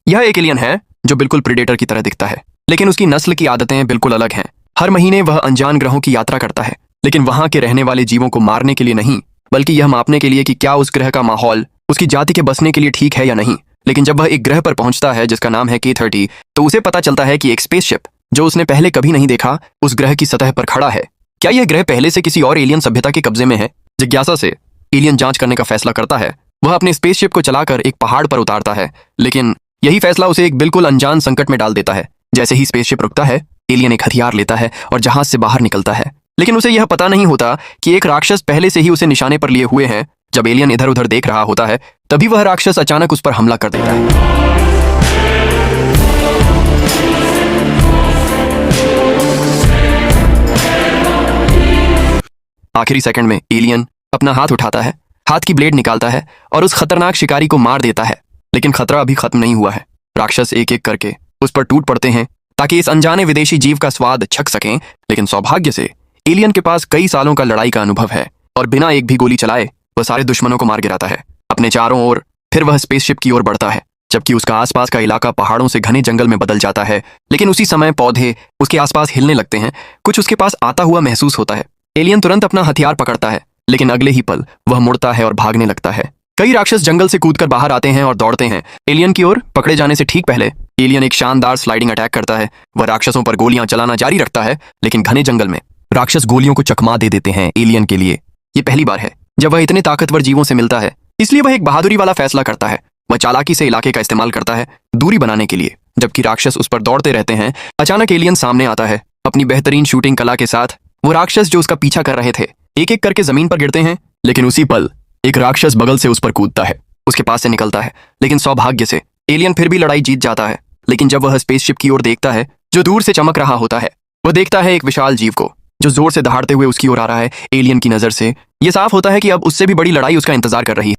यह एक एलियन है जो बिल्कुल प्रेडेटर की तरह दिखता है, लेकिन उसकी नस्ल की आदतें बिल्कुल अलग हैं। हर महीने वह अनजान ग्रहों की यात्रा करता है, लेकिन वहां के रहने वाले जीवों को मारने के लिए नहीं, बल्कि यह मापने के लिए कि क्या उस ग्रह का माहौल उसकी जाति के बसने के लिए ठीक है या नहीं। लेकिन जब वह एक ग्रह पर पहुंचता है जिसका नाम है K30, तो उसे पता चलता है कि एक स्पेसशिप जो उसने पहले कभी नहीं देखा उस ग्रह की सतह पर खड़ा है। क्या यह ग्रह पहले से किसी और एलियन सभ्यता के कब्जे में है? जिज्ञासा से एलियन जांच करने का फैसला करता है। वह अपने स्पेसशिप को चलाकर एक पहाड़ पर उतारता है, लेकिन यही फैसला उसे एक बिल्कुल अनजान संकट में डाल देता है। जैसे ही स्पेसशिप रुकता है, एलियन एक हथियार लेता है और जहाज से बाहर निकलता है, लेकिन उसे यह पता नहीं होता कि एक राक्षस पहले से ही उसे निशाने पर लिए हुए हैं। जब एलियन इधर उधर देख रहा होता है, तभी वह राक्षस अचानक उस पर हमला कर देता है। आखिरी सेकंड में एलियन अपना हाथ उठाता है, हाथ की ब्लेड निकालता है और उस खतरनाक शिकारी को मार देता है। लेकिन खतरा अभी खत्म नहीं हुआ है। राक्षस एक एक करके उस पर टूट पड़ते हैं ताकि इस अनजाने विदेशी जीव का स्वाद छक सकें। लेकिन सौभाग्य से एलियन के पास कई सालों का लड़ाई का अनुभव है और बिना एक भी गोली चलाए वह सारे दुश्मनों को मार गिराता है अपने चारों ओर। फिर वह स्पेसशिप की ओर बढ़ता है, जबकि उसका आसपास का इलाका पहाड़ों से घने जंगल में बदल जाता है। लेकिन उसी समय पौधे उसके आसपास हिलने लगते हैं, कुछ उसके पास आता हुआ महसूस होता है। एलियन तुरंत अपना हथियार पकड़ता है, लेकिन अगले ही पल वह मुड़ता है और भागने लगता है। कई राक्षस जंगल से कूदकर बाहर आते हैं और दौड़ते हैं एलियन की ओर। पकड़े जाने से ठीक पहले एलियन एक शानदार स्लाइडिंग अटैक करता है। वह राक्षसों पर गोलियां चलाना जारी रखता है, लेकिन घने जंगल में राक्षस गोलियों को चकमा दे देते हैं एलियन के लिए। ये पहली बार है जब वह इतने ताकतवर जीवों से मिलता है, इसलिए वह एक बहादुरी वाला फैसला करता है। वह चालाकी से इलाके का इस्तेमाल करता है दूरी बनाने के लिए। जबकि राक्षस उस पर दौड़ते रहते हैं, अचानक एलियन सामने आता है। अपनी बेहतरीन शूटिंग कला के साथ वो राक्षस जो उसका पीछा कर रहे थे एक एक करके जमीन पर गिरते हैं। लेकिन उसी पल एक राक्षस बगल से उस पर कूदता है, उसके पास से निकलता है। लेकिन सौभाग्य से एलियन फिर भी लड़ाई जीत जाता है। लेकिन जब वह स्पेसशिप की ओर देखता है जो दूर से चमक रहा होता है, वह देखता है एक विशाल जीव को जो जोर से दहाड़ते हुए उसकी ओर आ रहा है। एलियन की नजर से यह साफ होता है कि अब उससे भी बड़ी लड़ाई उसका इंतजार कर रही है।